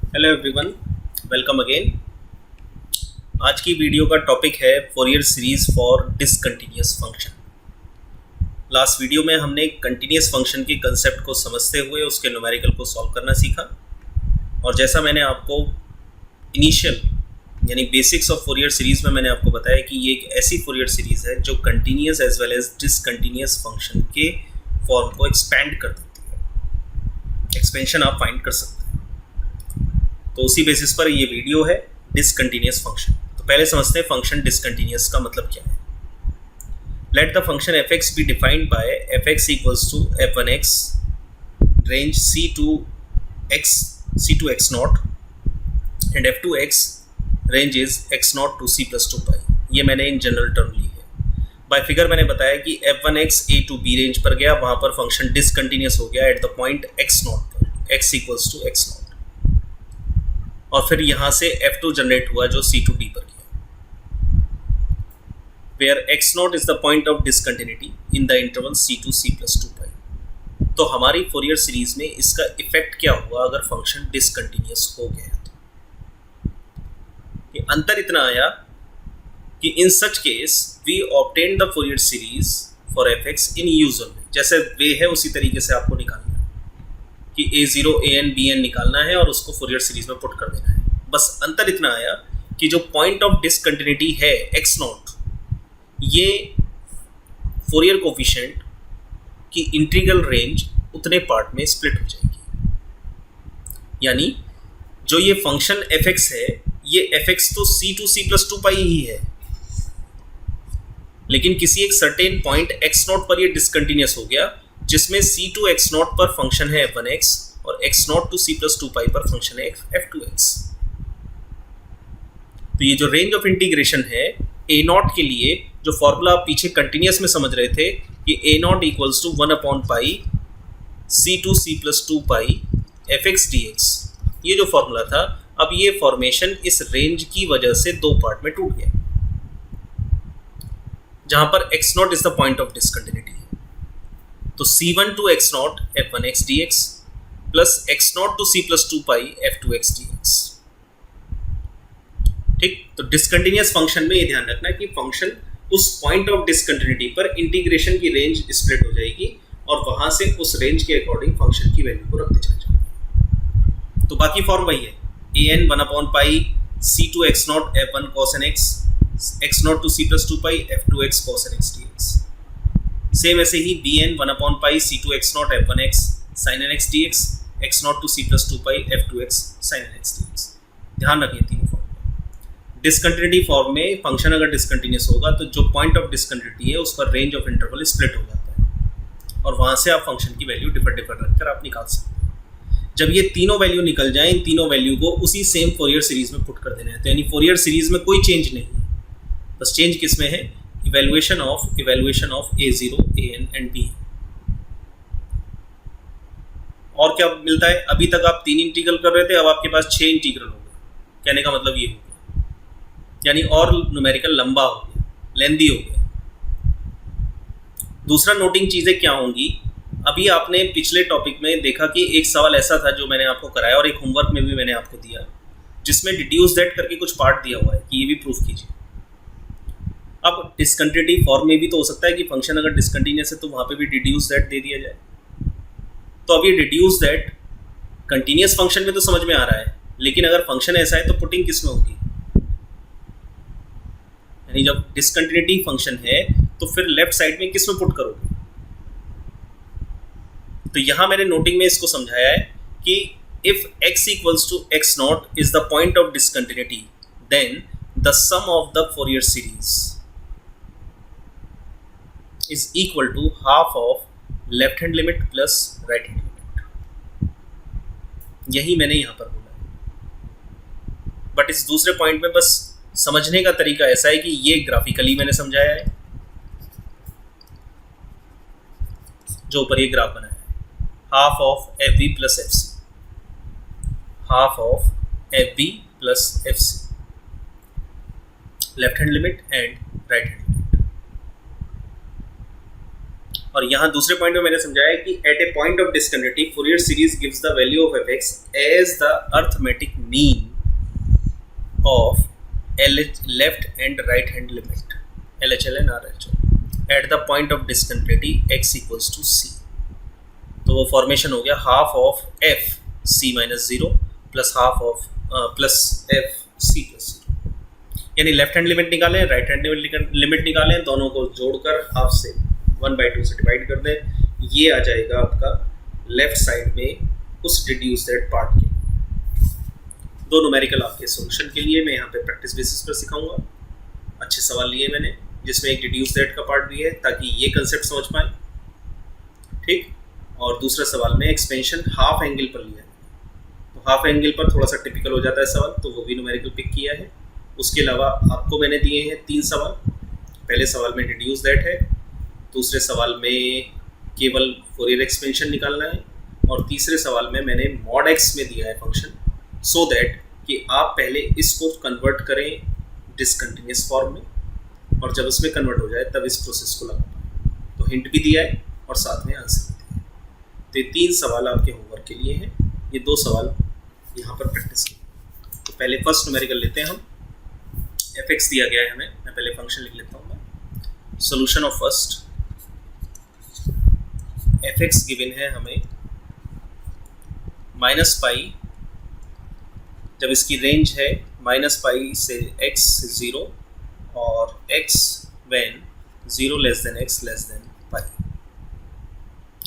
Hello everyone, welcome again. आज की video का टॉपिक है Fourier series for discontinuous function. Last video में हमने कंटिन्यूअस फंक्शन के कंसेप्ट को समझते हुए उसके न्यूमेरिकल को सॉल्व करना सीखा, और जैसा मैंने आपको इनिशियल यानी बेसिक्स ऑफ फोरियर सीरीज में मैंने आपको बताया कि ये एक ऐसी फोरियर सीरीज है जो continuous as well as discontinuous function के फॉर्म को एक्सपैंड कर देती है। एक्सपेंशन आप फाइंड कर सकते हैं। तो उसी बेसिस पर ये वीडियो है डिसकंटिन्यूअस फंक्शन। तो पहले समझते हैं फंक्शन डिसकंटिन्यूअस का मतलब क्या है। Let the function F X be defined by F x equals to F one X range C to X naught and F two X range is X naught to C plus two pi. ये मैंने in general term ली है। Bye figure मैंने बताया कि F one X A to B range पर गया, वहां पर फंक्शन डिसकंटिन्यूअस हो गया at the point X naught पर, X equals to X naught, और फिर यहां से F2 जनरेट हुआ जो C2D पर गया, where x not is the point of discontinuity in the interval C2 C plus 2 pi. तो हमारी फोरियर सीरीज में इसका इफेक्ट क्या हुआ अगर फंक्शन डिसकंटिन्यूअस हो गया तो अंतर इतना आया कि in such case we obtain the Fourier series for fx in usual way. जैसे वे है उसी तरीके से आपको निकालना है कि a0 an bn निकालना है और उसको फोरियर सीरीज में पुट कर देना है। बस अंतर इतना आया कि जो पॉइंट ऑफ डिसकंटिन्यूटी है x नॉट, ये फोरियर कोफिशिएंट की इंटीग्रल रेंज उतने पार्ट में स्प्लिट हो जाएगी। यानी जो ये फंक्शन fx है, ये fx तो c2 c प्लस 2 पाई ही है, लेकिन किसी एक सर्टेन पॉइंट x नॉट पर ये डिसकंटिन्यूअस हो गया, जिसमें c2 x नॉट पर फंक्शन है f1x और x not to c plus 2 pi पर फंक्शन है f2x। तो ये जो रेंज ऑफ इंटीग्रेशन है a नॉट के लिए, जो फॉर्मूला आप पीछे कंटिन्यूअस में समझ रहे थे कि a not equals to 1 upon pi c2 c plus 2 pi fx dx, ये जो फॉर्मूला था, अब ये फॉर्मेशन इस रेंज की वजह से दो पार्ट में टूट गया, जहां पर x not is the point of discontinuity. तो c1 to x not f1x dx plus x not to c plus 2 pi f2x dx। ठीक, तो डिसकंटिन्यूअस फंक्शन में ये ध्यान रखना कि फंक्शन उस पॉइंट ऑफ डिसकंटिन्यूटी पर इंटीग्रेशन की रेंज स्प्लिट हो जाएगी और वहां से उस रेंज के अकॉर्डिंग फंक्शन की वैल्यू को रखते चले जाएंगे। तो बाकी फॉर्म वही है, an 1 upon pi c2 x not f1 cos nx x not to c plus 2 pi f2x cos nx dx। Same ऐसे ही bn 1 upon pi c2 x not f1x sin nx dx x not to c plus 2 pi f2x sin nx dx। ध्यान रखें तीनों form. Discontinuity form में function अगर discontinuous होगा तो जो पॉइंट ऑफ डिसकंटिन्यूटी है उस पर रेंज ऑफ इंटरवल स्प्लिट हो जाता है और वहां से आप फंक्शन की वैल्यू डिफरेंट रखकर आप निकाल सकते हैं। जब ये तीनों वैल्यू निकल जाए, इन तीनों वैल्यू को उसी सेम फोरियर सीरीज में पुट कर देना है। तो यानी फोरियर सीरीज में कोई चेंज नहीं है, बस चेंज किस में है, evaluation of a0 an and b। और क्या मिलता है, अभी तक आप 3 इंटीग्रल कर रहे थे, अब आपके पास 6 इंटीग्रल हो गए। कहने का मतलब ये हो गया, यानी और न्यूमेरिकल लंबा हो गया, लेंदी हो गया। दूसरा नोटिंग चीजें क्या होंगी, अभी आपने पिछले टॉपिक में देखा कि एक सवाल ऐसा था जो मैंने आपको कराया और एक होमवर्क में भी मैंने आपको दिया, जिसमें डिड्यूस दैट करके कुछ पार्ट दिया हुआ है कि ये भी प्रूफ कीजिए। अब डिसकंटिन्यूटी फॉर्म में भी तो हो सकता है कि फंक्शन अगर डिसकंटिन्यूअस है तो वहां पे भी डिड्यूस दैट दे दिया जाए। तो अब ये डिड्यूस दैट कंटिन्यूअस फंक्शन में तो समझ में आ रहा है, लेकिन अगर फंक्शन ऐसा है तो पुटिंग किस में होगी, यानी जब डिसकंटिन्यूटी फंक्शन है तो फिर लेफ्ट साइड में किस में पुट करोगे। तो यहां मैंने नोटिंग में इसको समझाया है कि if x equals to x not is the point of discontinuity, then the sum of the Fourier series is equal to half of left hand limit plus right hand limit। यही मैंने यहां पर बोला, बट इस दूसरे point में बस समझने का तरीका ऐसा है कि ये ग्राफिकली मैंने समझाया है, जो ऊपर ये ग्राफ बनाया है, half of F B plus F C, half of F B plus F C, left hand limit and right hand limit. और यहाँ दूसरे पॉइंट में मैंने समझाया कि at a point of discontinuity Fourier series gives the value of F X as the arithmetic mean of left and right hand limit LHL and RHL at the point of discontinuity x equals to c। तो वो formation हो गया half of f c minus 0 plus half of plus f c plus 0, यानी left hand limit निकालें, right hand limit निकालें, दोनों को जोड़कर हाफ से 1/2 से डिवाइड कर दें, ये आ जाएगा आपका लेफ्ट साइड में उस रिड्यूस दैट पार्ट के। दो न्यूमेरिकल आपके सॉल्यूशन के लिए मैं यहाँ पे प्रैक्टिस बेसिस पर सिखाऊंगा। अच्छे सवाल लिए मैंने जिसमें एक रिड्यूस दैट का पार्ट भी है ताकि ये कंसेप्ट समझ पाए, ठीक। और दूसरा सवाल में एक्सपेंशन हाफ एंगल पर लिया है, तो हाफ एंगल पर थोड़ा सा टिपिकल हो जाता है सवाल, तो वो भी न्यूमेरिकल पिक किया है। उसके अलावा आपको मैंने दिए हैं 3 सवाल। पहले सवाल में रिड्यूस दैट है, दूसरे सवाल में केवल फोरियर एक्सपेंशन निकालना है, और तीसरे सवाल में मैंने मॉड एक्स में दिया है फंक्शन, सो दैट कि आप पहले इसको कन्वर्ट करें डिसकंटिन्यूअस फॉर्म में, और जब उसमें कन्वर्ट हो जाए तब इस प्रोसेस को लगा पाए। तो हिंट भी दिया है और साथ में आंसर भी दिया है। तो ये 3 सवाल आपके होमवर्क के लिए हैं, ये 2 सवाल यहाँ पर प्रैक्टिस किए। तो पहले फर्स्ट न्यूमेरिकल लेते हैं हम। एफ एक्स दिया गया है हमें, मैं पहले फंक्शन लिख लेता हूँ मैं। Solution of first f x given है हमें -पाई, जब इसकी रेंज है -पाई से x 0 और x when 0 less than x less than pi,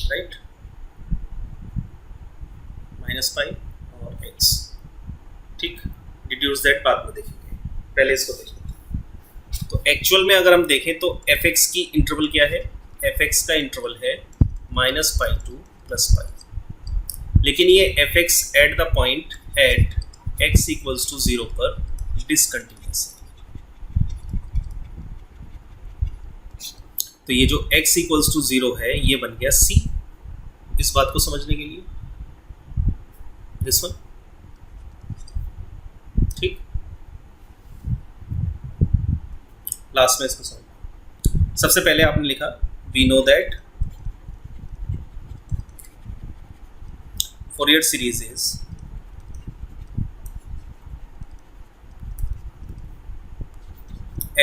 right, -पाई और x, ठीक। रिड्यूस दैट बाद में देखेंगे, पहले इसको देख लेते हैं। तो एक्चुअल में अगर हम देखें तो एफ एक्स की इंटरवल क्या है, एफ एक्स का इंटरवल है -पाई टू +पाई, लेकिन ये F X at the point at x equals to 0 पर डिसकंटिन्यूअस है। तो ये जो x इक्वल्स टू 0 है ये बन गया c। इस बात को समझने के लिए दिस वन, ठीक। लास्ट में इसको समझ। सबसे पहले आपने लिखा we know that Fourier series is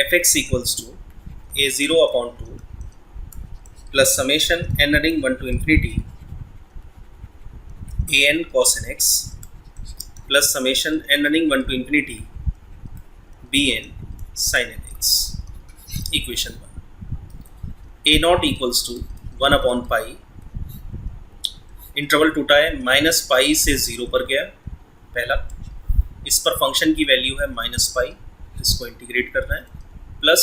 fx equals to a0 upon 2 plus summation n running 1 to infinity an cos nx plus summation n running 1 to infinity bn sin nx। Equation 1 a not equals to 1 upon pi, interval टूटा है -पाई से 0 पर गया पहला, इस पर function की value है -पाई, इसको इंटीग्रेट करना है, प्लस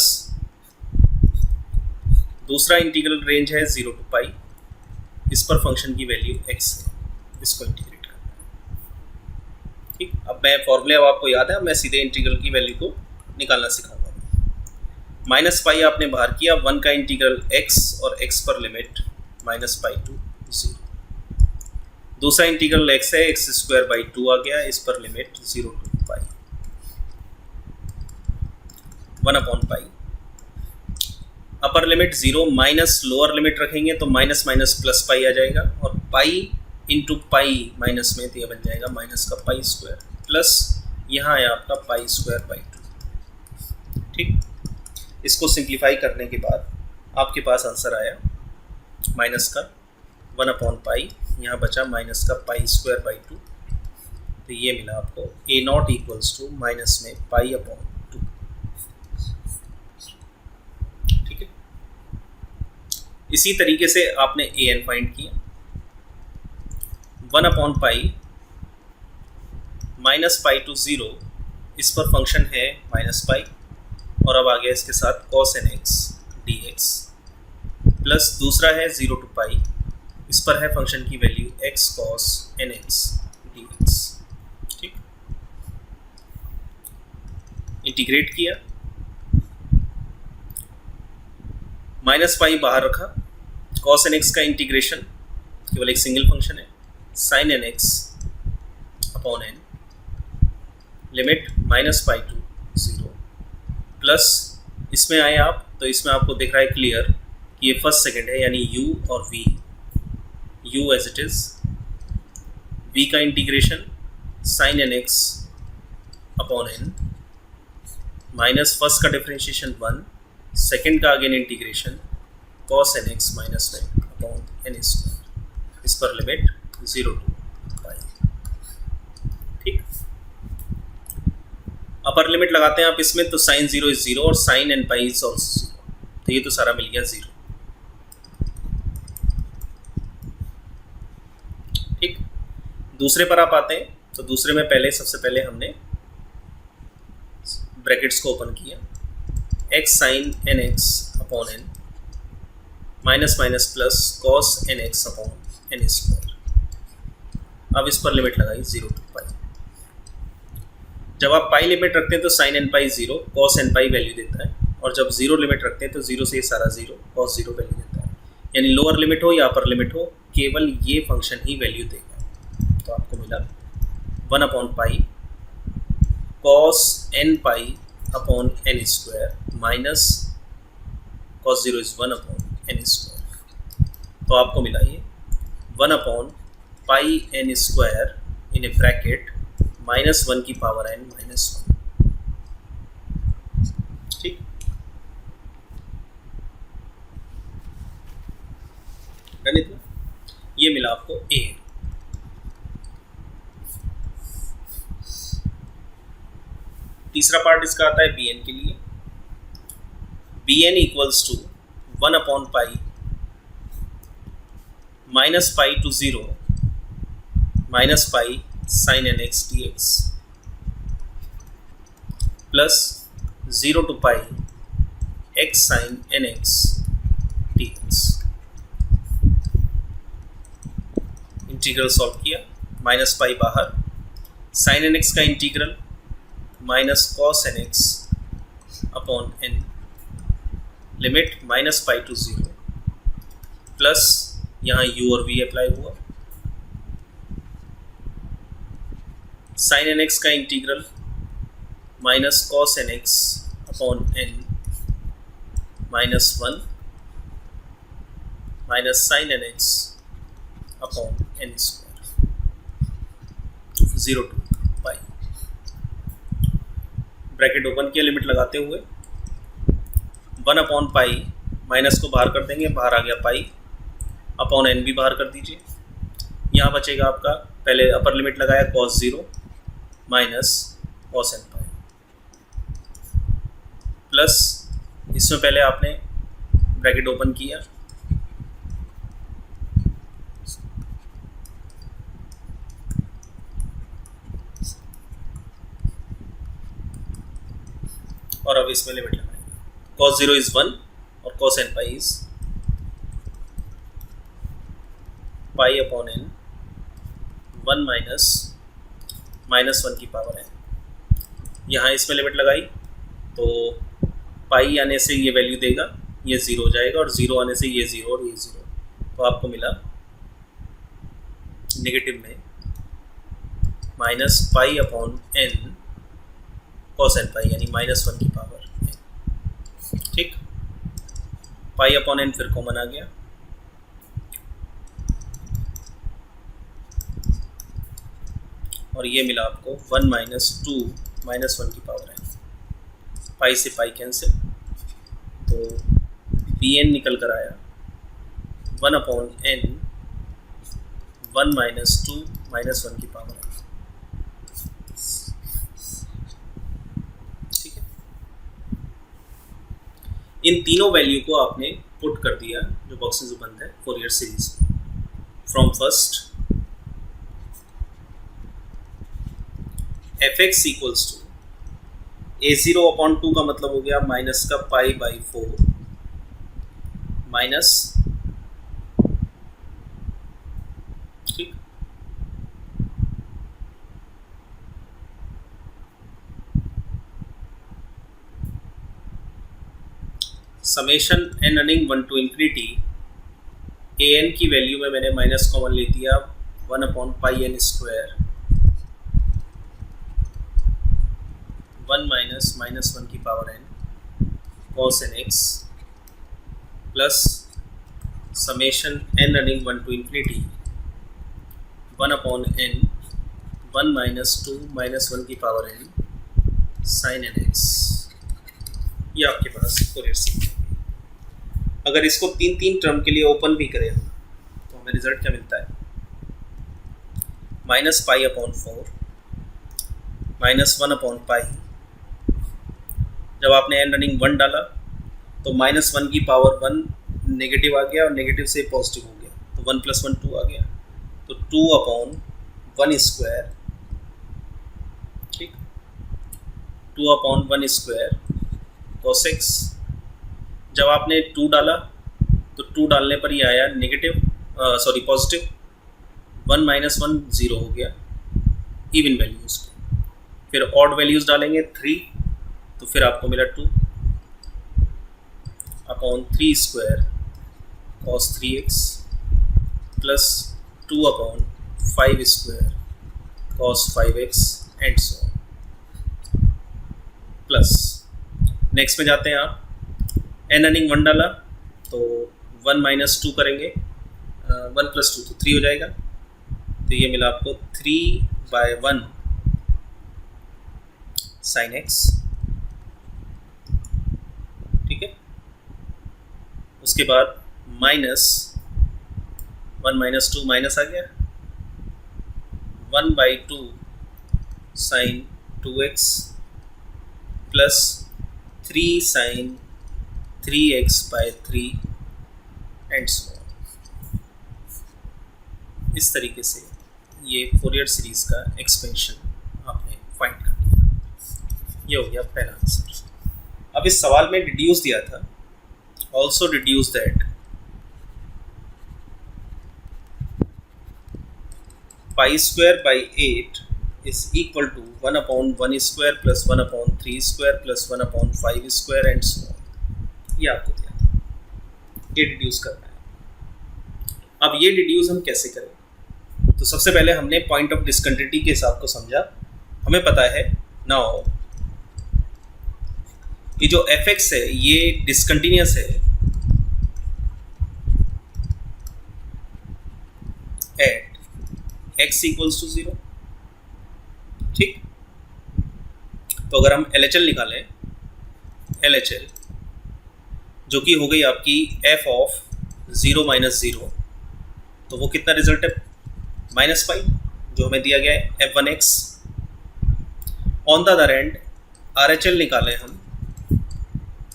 दूसरा इंटीग्रल रेंज है 0 to पाई, इस पर फंक्शन की वैल्यू x है, इसको इंटीग्रेट करना है, ठीक। अब मैं फॉर्मूले, अब आपको याद है, मैं सीधे इंटीग्रल की वैल्यू को निकालना सिखाऊंगा। -पाई आपने बाहर किया, 1 का इंटीग्रल x और x पर लिमिट -पाई टू 0, दूसरा इंटीग्रल x है, x²/2 आ गया, इस पर limit 0 to pi 1 upon pi, upper limit 0 minus lower limit रखेंगे तो माइनस माइनस प्लस पाई आ जाएगा, और पाई इंटू पाई माइनस में तो यह बन जाएगा माइनस का पाई स्क्वायर, प्लस यहाँ है आपका पाई²/2, ठीक। इसको सिंप्लीफाई करने के बाद आपके पास आंसर आया माइनस का 1 upon पाई, यहाँ बचा माइनस का पाई²/2, तो ये मिला आपको a not equals to minus में पाई/2, ठीक है। इसी तरीके से आपने an फाइंड किया, 1 upon पाई -पाई टू 0, इस पर फंक्शन है -पाई, और अब आ गया इसके साथ cos nx dx, प्लस दूसरा है 0 to पाई, इस पर है फंक्शन की value x cos nx dx, ठीक। इंटीग्रेट किया, -पाई बाहर रखा, cos nx का इंटीग्रेशन केवल एक सिंगल फंक्शन है, sin nx upon n, limit -pi to 0, plus इसमें आए आप तो इसमें आपको दिख रहा है क्लियर कि ये फर्स्ट सेकंड है, यानी u और v, u as it is, v का integration sine n x upon n minus first का डिफरेंशिएशन 1, सेकंड का again integration cos n x minus 1 upon n square, इस पर लिमिट 0 to पाई। ठीक, अपर लिमिट लगाते हैं आप इसमें, तो साइन 0 इज 0 और sine n pi is also 0, तो ये तो सारा मिल गया 0। ठीक, दूसरे पर आप आते हैं, तो दूसरे में पहले सबसे पहले हमने ब्रैकेट्स को ओपन किया, x sine n x upon n minus minus plus cos n x upon n square. अब इस पर लिमिट लगाई 0 to पाई। जब आप पाई लिमिट रखते हैं तो साइन एन पाई 0, कॉस एन पाई वैल्यू देता है, और जब 0 लिमिट रखते हैं तो 0 से ये सारा 0, कॉस 0 वैल्यू देता है। यानी लोअर लिमिट हो या अपर लिमिट हो, केवल ये फंक्शन ही वैल्यू देगा। तो आपको मिला 1 upon pi cos n pi upon n square minus cos 0 is 1 upon n square. तो आपको मिला ये 1 upon pi n square in a bracket minus 1 की पावर एन माइनस 1। ठीक, गणित ये मिला आपको ए। तीसरा पार्ट इसका आता है बी एन के लिए, b n equals to 1 upon pi minus pi to 0 minus pi sine n x d x plus 0 to pi x sine n x d x. Integral solve किया, माइनस पाई बाहर, sine n x का integral minus cos n x upon n, limit minus pi to 0 plus यहाँ u और v apply हुआ, sine n x का integral minus cos n x upon n minus 1 minus sine n x upon n square 0 to pi. Bracket open किया, limit लगाते हुए 1 upon pi, minus को बाहर कर देंगे, बाहर आ गया पाई, अपॉन एन भी बाहर कर दीजिए। यहाँ बचेगा आपका, पहले अपर लिमिट लगाया कॉस 0 माइनस कॉस एन पाई, प्लस इसमें पहले आपने ब्रैकेट ओपन किया, और अब इसमें लिमिट लगाएंगे, cos 0 इज 1 और cos n pi is pi upon n 1 minus 1 की पावर n। यहाँ इसमें लिमिट लगाई तो पाई आने से ये वैल्यू देगा, ये 0 हो जाएगा, और 0 आने से ये 0 और ये 0, तो आपको मिला नेगेटिव में minus pi upon n cos n pi, यानी माइनस 1 की पावर n। ठीक, पाई अपॉन एन फिर कॉमन आ गया, और ये मिला आपको 1 माइनस 2 माइनस 1 की पावर n, पाई से पाई कैंसिल, तो बी एन निकल कर आया 1 अपॉन एन 1 माइनस 2 माइनस 1 की पावर n। ठीक है, इन तीनों वैल्यू को आपने पुट कर दिया जो बॉक्सेस बंद है फोरियर सीरीज में, from first f x equals to a0 upon 2 का मतलब हो गया माइनस का पाई बाई 4 माइनस, ठीक, summation n running 1 to infinity a n की वैल्यू में मैंने माइनस कॉमन ले दिया 1 upon pi n square 1 minus 1 की power n cos n x plus summation n running 1 to infinity 1 upon n 1 minus 2 minus 1 की power n sin n x, ये आपके पास Fourier series. अगर इसको तीन तीन टर्म के लिए ओपन भी करें हम तो हमें रिजल्ट क्या मिलता है, minus pi upon 4 minus 1 upon पाई। जब आपने एन रनिंग 1 डाला तो माइनस 1 की पावर 1 नेगेटिव आ गया और नेगेटिव से पॉजिटिव हो गया, तो 1 प्लस 1 2 आ गया, तो 2 अपॉन 1 स्क्वायर, ठीक, 2 अपॉन 1 स्क्वायर cos x। जब आपने 2 डाला तो 2 डालने पर ये आया नेगेटिव, सॉरी पॉजिटिव, 1 माइनस 1 0 हो गया इवन वैल्यूज पे। फिर ऑड वैल्यूज डालेंगे 3, तो फिर आपको मिला 2 upon 3 square cos 3x plus 2 upon 5 square cos 5x and so on. Plus next में जाते हैं आप, एन रनिंग 1 डाला तो 1 माइनस 2 करेंगे, 1 प्लस 2 तो 3 हो जाएगा, तो ये मिला आपको 3/1 sin x, ठीक है। उसके बाद माइनस 1 माइनस 2 माइनस आ गया, 1/2 sin 2x plus 3 sin 3x/3 and so on. इस तरीके से ये फोरियर सीरीज का एक्सपेंशन आपने फाइंड कर लिया। ये हो गया पहला आंसर। अब इस सवाल में डिड्यूस दिया था, also deduce that pi square by 8 is equal to 1 upon 1 square plus 1 upon 3 square plus 1 upon 5 square and so on. ये आपको दिया था, ये डिड्यूस करना है। अब ये डिड्यूस हम कैसे करें, तो सबसे पहले हमने पॉइंट ऑफ डिसकंटिन्यूटी के हिसाब को समझा। हमें पता है नाउ ये जो fx है ये डिसकंटिन्यूअस है एट x इक्वल्स टू 0, ठीक। तो अगर हम LHL निकालें, LHL जो कि हो गई आपकी f ऑफ 0 माइनस 0, तो वो कितना रिजल्ट है, माइनस पाई, जो हमें दिया गया है f1x। On the other and RHL निकालें हम,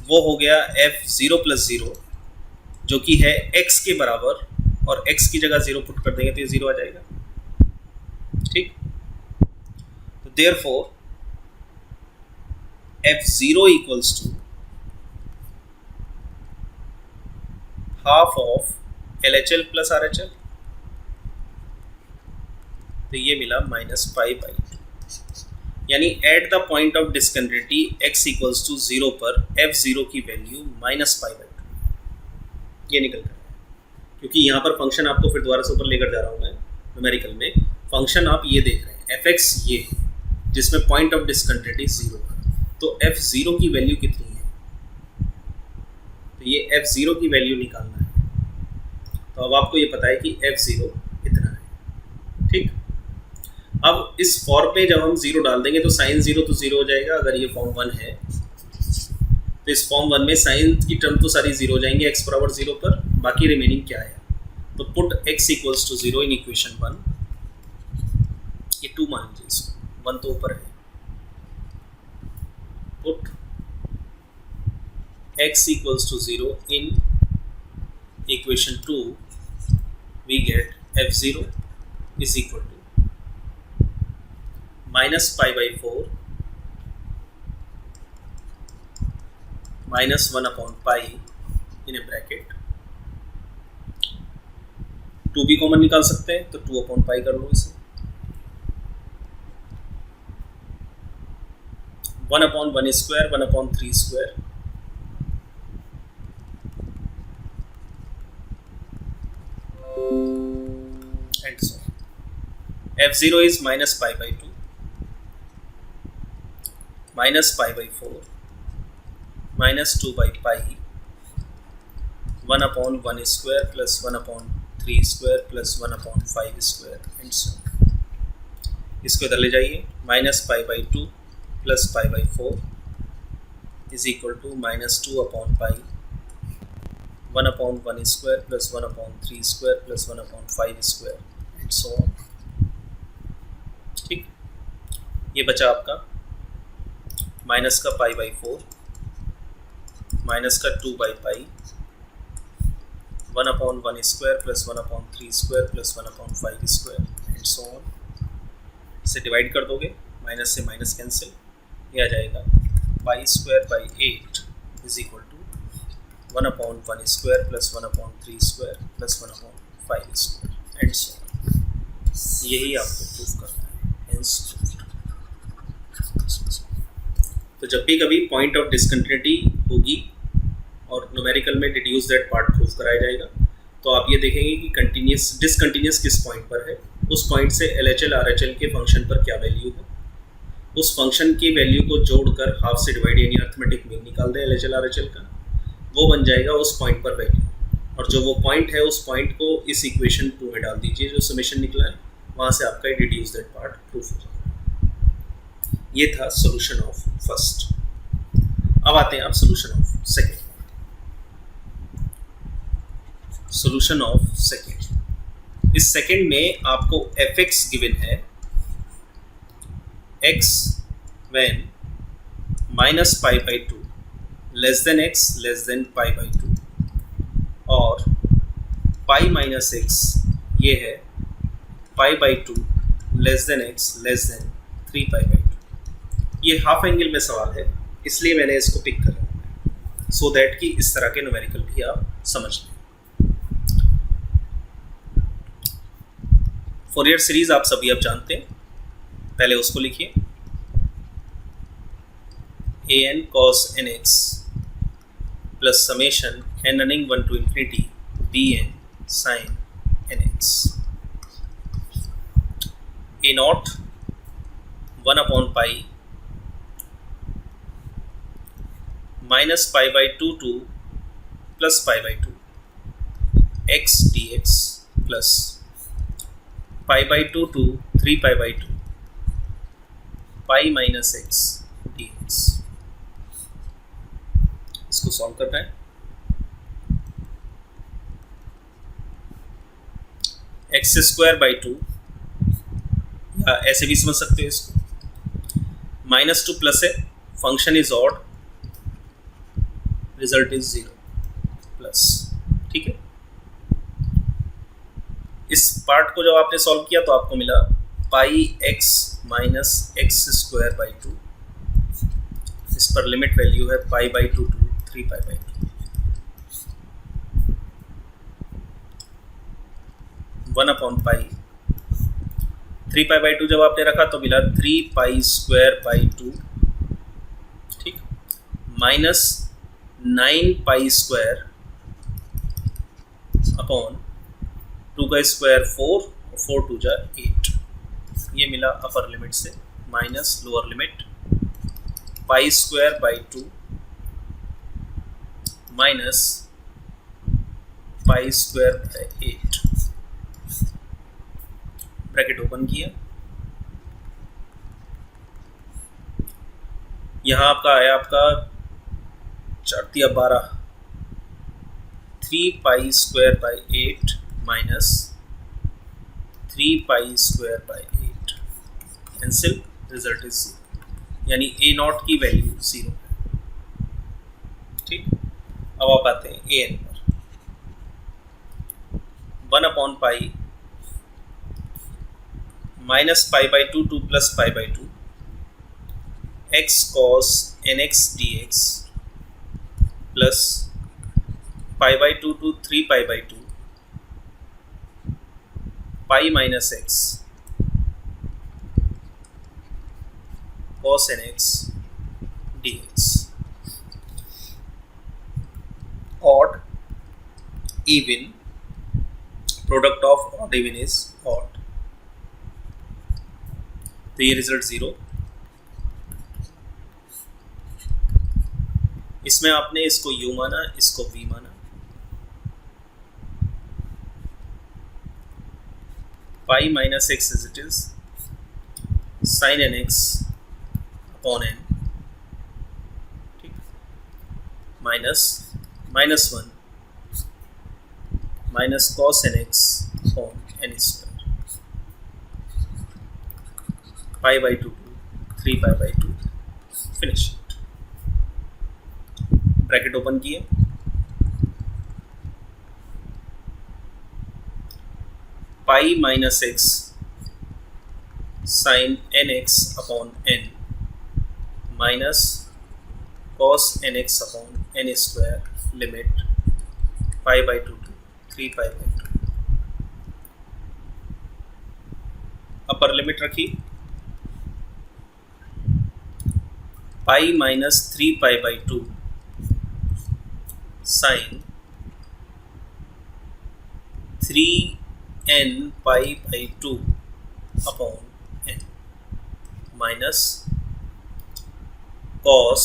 वो हो गया f0 प्लस 0 जो कि है x के बराबर, और x की जगह 0 पुट कर देंगे तो ये 0 आ जाएगा, ठीक। तो therefore f0 equals to half of LHL plus RHL, तो ये मिला माइनस पाई बाई 2। यानी at the point of discontinuity x equals to 0 पर f0 की वैल्यू माइनस पाई बाई 2, ये निकल कर आया। क्योंकि यहाँ पर फंक्शन आपको फिर दोबारा से ऊपर लेकर जा रहा हूँ मैं न्यूमेरिकल में, फंक्शन आप ये देख रहे हैं fx ये है जिसमें पॉइंट ऑफ डिसकंटिन्यूटी 0 है, तो f0 की वैल्यू कितनी है, तो ये f0 की वैल्यू निकालना है। तो अब आपको ये पता है कि f0 इतना है, ठीक। अब इस फॉर्म पे जब हम 0 डाल देंगे तो साइन 0 तो 0 हो जाएगा, अगर ये फॉर्म 1 है तो इस फॉर्म 1 में साइन की टर्म तो सारी 0 हो जाएंगे x बराबर 0 पर, बाकी रिमेनिंग क्या है, तो put x equals to 0 in equation 1, ये 2 मान लीजिए इसको, 1 तो ऊपर है, put x equals to 0 in equation 2, we get f0 is equal to minus pi by 4 minus 1 upon pi in a bracket, 2 भी कॉमन निकाल सकते हैं तो 2 अपॉन पाई कर लो इसे, 1 upon 1 square 1 upon 3 square, and so f0 is minus pi by 2 minus pi by 4 minus 2 by pi 1 upon 1 square plus 1 upon 3 square plus 1 upon 5 square and so. इसको इधर ले जाइए, minus pi by 2 plus pi by 4 is equal to minus 2 upon pi, 1 upon 1 square plus 1 upon 3 square plus 1 upon 5 square and so on. ठीक, ये बचा आपका minus का pi by 4, minus का 2 by pi, 1 upon 1 square plus 1 upon 3 square plus 1 upon 5 square and so on. इसे divide कर दोगे, minus से माइनस कैंसिल, ये आ जाएगा pi square by 8 is equal to 1 upon 1 square plus 1 upon 3 square plus 1 upon 5 square and so on. यही आपको proof करना है, हेंस प्रूफ। तो जब भी कभी पॉइंट ऑफ डिसकंटिन्यूटी होगी और न्यूमेरिकल में डिड्यूस दैट पार्ट प्रूफ कराया जाएगा, तो आप ये देखेंगे कि कंटिन्यूस डिसकंटिन्यूस किस पॉइंट पर है, उस पॉइंट से LHL RHL के फंक्शन पर क्या वैल्यू है, उस फंक्शन की वैल्यू को जोड़कर हाफ से डिवाइड यानी अर्थमेटिक मीन निकाल दें LHL RHL का, वो बन जाएगा उस पॉइंट पर वैल्यू। और जो वो पॉइंट है उस पॉइंट को इस इक्वेशन 2 में डाल दीजिए, जो समेशन निकला है वहाँ से आपका डिड्यूस दैट पार्ट प्रूफ हो जाएगा। ये था सॉल्यूशन ऑफ फर्स्ट। अब आते हैं आप solution of second. Solution of second, इस सेकंड में आपको fx गिवन है, x when minus pi by 2 less than x less than pi by 2 और पाई माइनस x ये है pi by 2 less than x less then 3 pi by 2। ये half angle में सवाल है, इसलिए मैंने इसको पिक कर रहा हूँ सो दैट कि इस तरह के न्यूमेरिकल भी आप समझ लें। फोरियर सीरीज आप सभी अब जानते हैं, पहले उसको लिखिए, an cos nx plus summation n running 1 to infinity bn sin nx, a naught 1 upon pi minus pi by 2 to plus pi by 2 x dx plus pi by 2 to 3 pi by 2 pi minus x dx। इसको solve करना है। X square by 2 या ऐसे भी समझ सकते हो इसको, माइनस 2 प्लस है, function is odd, result is 0 plus. ठीक है, इस पार्ट को जब आपने सॉल्व किया तो आपको मिला pi x minus x square by 2, इस पर लिमिट वैल्यू है pi by 2 to 3 pi by 2, 1 upon pi, 3 pi by 2 जब आपने रखा तो मिला 3 पाई स्क्वायर बाई 2, ठीक, माइनस 9 पाई स्क्वायर अपॉन 2 का स्क्वायर 4, 4 टू जा 8, ये मिला अपर लिमिट से, minus lower limit pi square by 2 minus pi square by 8, bracket open किया, यहाँ आपका आया आपका 4 12, 3 पाई square by 8 minus 3 pi square by 8, cancel, result is 0, यानी a नॉट की वैल्यू 0 है। ठीक, अब आप आते हैं an पर, 1 upon pi minus pi by 2 to plus pi by 2 x cos nx dx plus pi by 2 to 3 pi by 2 pi minus x cos nx dx, odd even, product of odd even is odd, तो ये result 0। इसमें आपने इसको u माना, इसको v माना, pi minus x is it is sine n x upon n, ठीक, minus -1 minus cos n x upon n square, pi by 2 3 pi by 2, finish. Bracket open किए, pi minus x sine n x upon n minus cos n x upon n square limit pi by 2 to 3 pi by 2। Upper limit रखी, pi minus 3 pi by 2 sine 3n pi by 2 upon n minus cos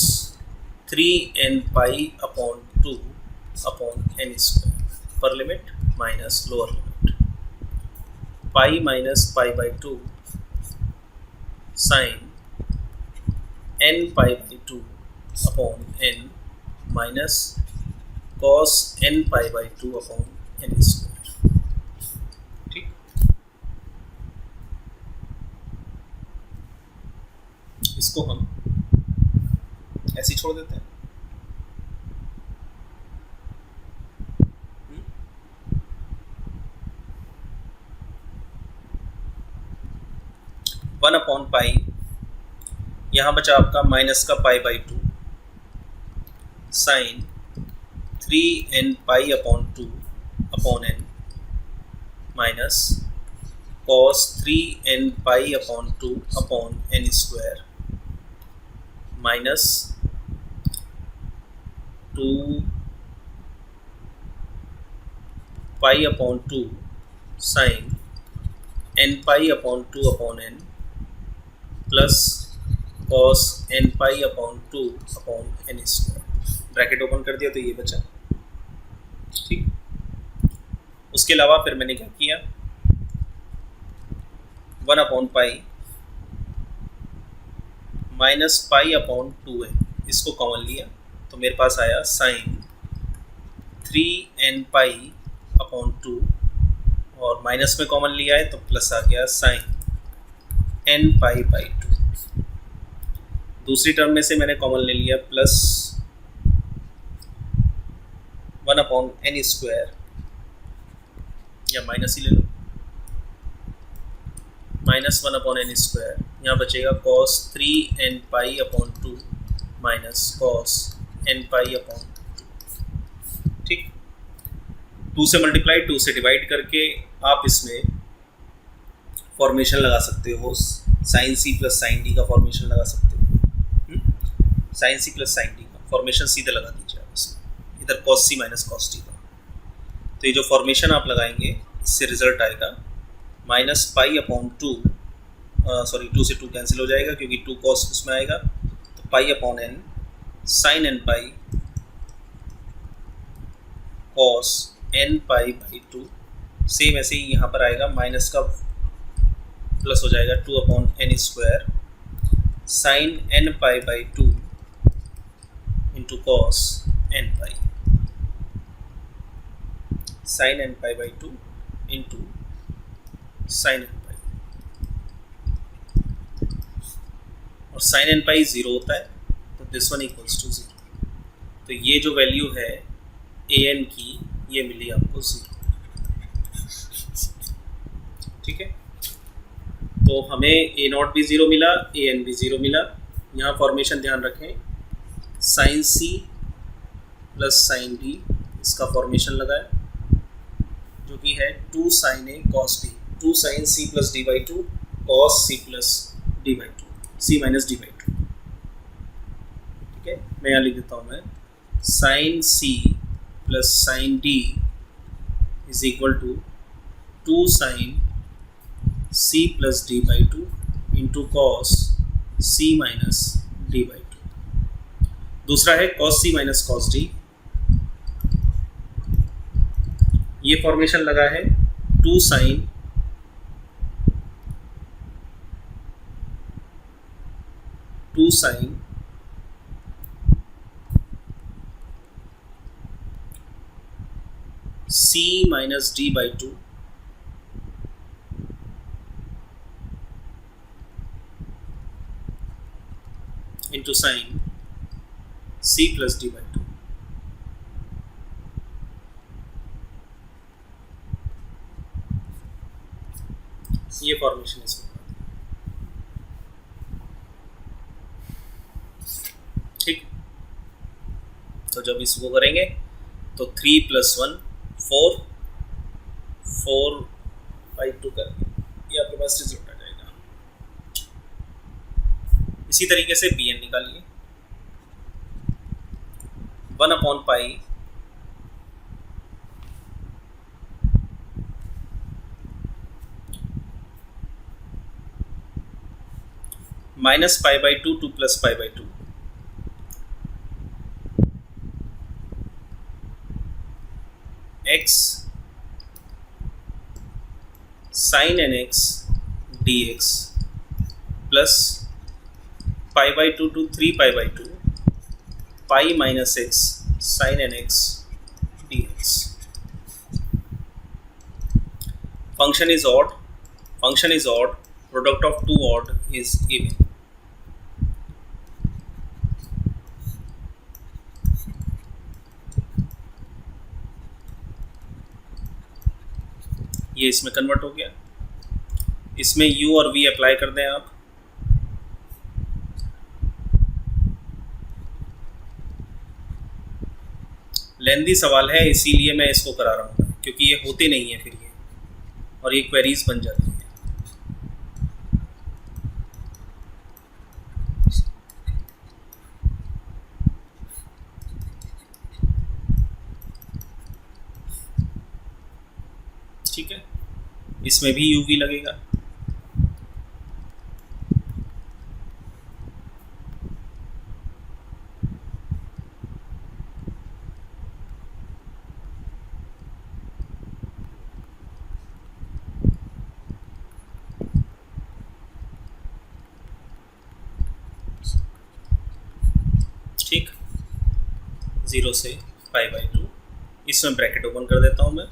3n pi upon 2 upon n square, पर limit minus lower limit, pi minus pi by 2 sine n pi by 2 upon n minus cos n pi by 2 upon n square, ठीक। इसको हम ऐसे ही छोड़ देते हैं। One upon pi, यहाँ बचा आपका माइनस का pi by 2 sine 3n pi upon 2 upon n minus cos 3n pi upon 2 upon n square minus 2 pi upon 2 sine n pi upon 2 upon n plus cos n pi upon 2 upon n square. Bracket open कर दिया तो ये बचा, ठीक। उसके अलावा फिर मैंने क्या किया, 1 upon pi minus pi upon 2 है, इसको कॉमन लिया तो मेरे पास आया साइन 3n पाई अपॉन 2 और माइनस में कॉमन लिया है तो प्लस आ गया साइन n पाई बाई 2। दूसरी टर्म में से मैंने कॉमन ले लिया प्लस 1 अपॉन n स्क्वायर, या माइनस ही ले लो, माइनस 1 अपॉन n स्क्वायर, यहाँ बचेगा cos 3n pi upon 2 minus cos n pi upon 2, ठीक। 2 से मल्टीप्लाई, 2 से डिवाइड करके आप इसमें फॉर्मेशन लगा सकते हो, sine c plus sine d का फॉर्मेशन लगा सकते हो। Sine c plus sine d का फॉर्मेशन सीधे लगा दीजिए आप इसमें, इधर cos c minus cos d का। तो ये जो फॉर्मेशन आप लगाएंगे इससे रिजल्ट आएगा माइनस पाई अपॉन 2, सॉरी 2 से 2 कैंसिल हो जाएगा क्योंकि 2 कॉस उसमें आएगा, तो pi upon n sine n pi cos n pi by 2। Same ऐसे ही यहाँ पर आएगा, माइनस का प्लस हो जाएगा 2 upon n square sine n pi by 2 into cos n pi, sine n pi by 2 into sine n pi, और sine n पाई 0 होता है तो दिस वन इक्वल्स टू 0। तो ये जो वैल्यू है an की ये मिली आपको 0, ठीक है। तो हमें a नॉट भी 0 मिला, an भी 0 मिला। यहाँ फॉर्मेशन ध्यान रखें, sine c plus sine d, इसका फॉर्मेशन लगाए जो कि है 2 sine a cos b, 2 sine c plus d by 2 cos c plus d by 2, c minus d by 2, ठीक है। मैं यहाँ लिख देता हूँ, मैं sine c plus sine d is equal to 2 sine c plus d by 2 into cos c minus d by 2। दूसरा है cos c minus cos d, ये फॉर्मेशन लगा है 2 sine 2 sine c minus d by 2 into sine c plus d by 2। ये formation इसमें, ठीक। तो जब इसको करेंगे तो 3 प्लस 1 4 4 बाई 2 करेंगे, ये आपके पास रिजल्ट आ जाएगा। इसी तरीके से bn निकालिए, 1 upon pi minus pi by 2 2 plus pi by 2 x sine n x d x plus pi by 2 to 3 pi by 2 pi minus x sine n x d x. Function is odd, product of two odd is even. ये इसमें convert हो गया, इसमें u और v apply कर दें आप। लेंदी सवाल है इसीलिए मैं इसको करा रहा हूँ, क्योंकि ये होते नहीं है फिर ये, और ये क्वेरीज बन जाती है। ठीक है, इसमें भी uv लगेगा। ठीक, 0 से पाई बाई 2, इसमें ब्रैकेट ओपन कर देता हूँ मैं।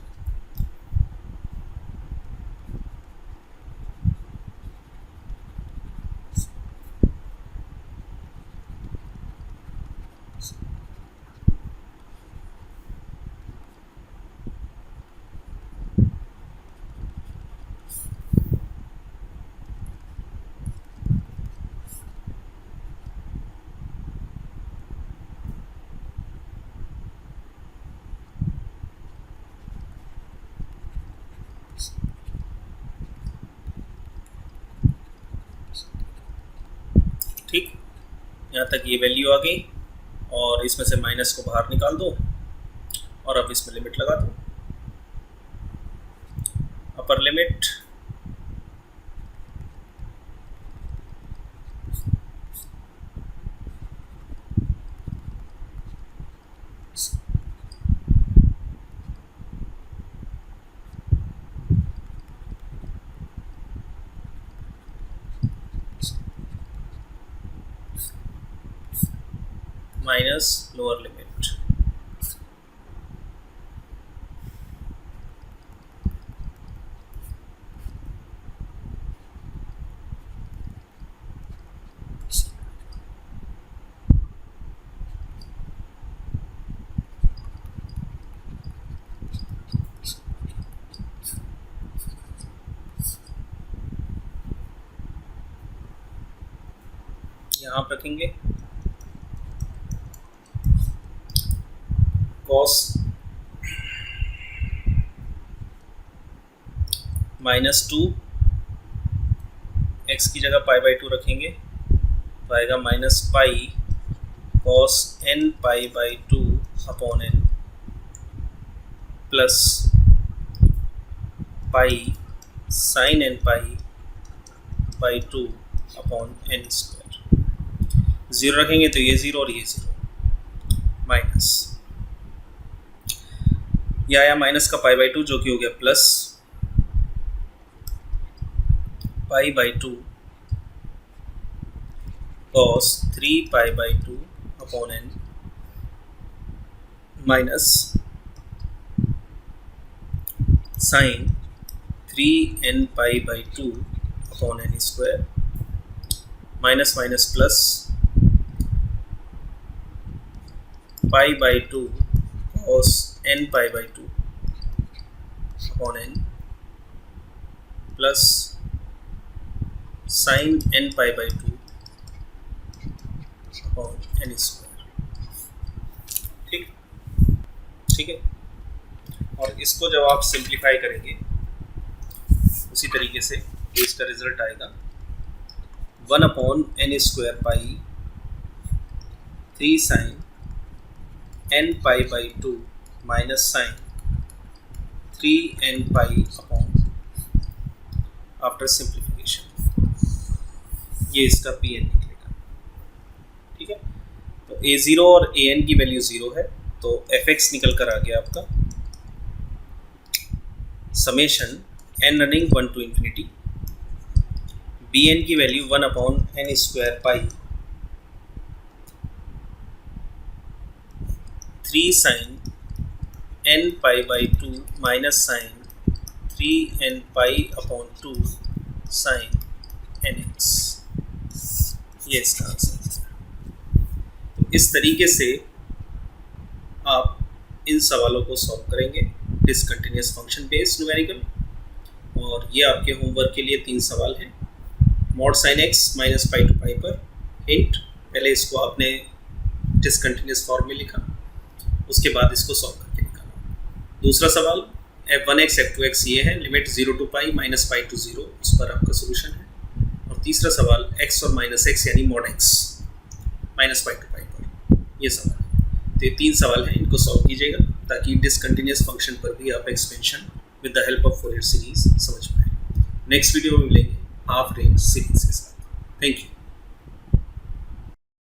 ठीक, यहाँ तक ये वैल्यू आ गई, और इसमें से माइनस को बाहर निकाल दो, और अब इसमें लिमिट लगा दो। Upper limit minus lower limit. यहाँ पर रखेंगे cos -2 x की जगह पाई बाई 2 रखेंगे, तो आएगा minus pi cos n pi by 2 upon n plus pi sine n pi by 2 upon n square. 0 रखेंगे तो ये 0 और ये 0, माइनस ये आया माइनस का पाई बाई 2 जो कि हो गया plus pi by 2 cos 3 pi by 2 upon n minus sin 3n pi by 2 upon n square minus minus plus pi by 2 cos n pi by 2 upon n plus sin n pi by 2 upon n square। ठीक है। और इसको जब आप simplify करेंगे उसी तरीके से इसका रिजल्ट आएगा 1 upon n square pi 3 sine n pi by 2 minus sine 3n pi upon after simplification, ये इसका Pn निकलेगा। ठीक है, तो a0 और an की वैल्यू 0 है, तो fx निकल कर आ गया आपका summation n running 1 to infinity bn की value 1 upon n square pi 3 sine n pi by 2 minus sine 3n pi upon 2 sine nx, ये इसका आंसर है। तो इस तरीके से आप इन सवालों को सॉल्व करेंगे डिसकंटिन्यूअस फंक्शन बेस्ड न्यूमेरिकल। और ये आपके होमवर्क के लिए 3 सवाल हैं। Mod sine x minus pi to pi पर हिंट, पहले इसको आपने डिसकंटिन्यूअस फॉर्म में लिखा, उसके बाद इसको सॉल्व करके निकाला। दूसरा सवाल f1x f2x ये है, limit 0 to pi minus pi to 0, उस पर आपका सोल्यूशन है। और तीसरा सवाल x और माइनस एक्स यानी mod x minus pi to pi पर, ये सवाल है। तो ये 3 सवाल हैं, इनको सॉल्व कीजिएगा ताकि डिसकंटिन्यूअस फंक्शन पर भी आप expansion with the help of Fourier series समझ पाएं। नेक्स्ट वीडियो में मिलेंगे हाफ रेंज सीरीज के साथ। Thank you.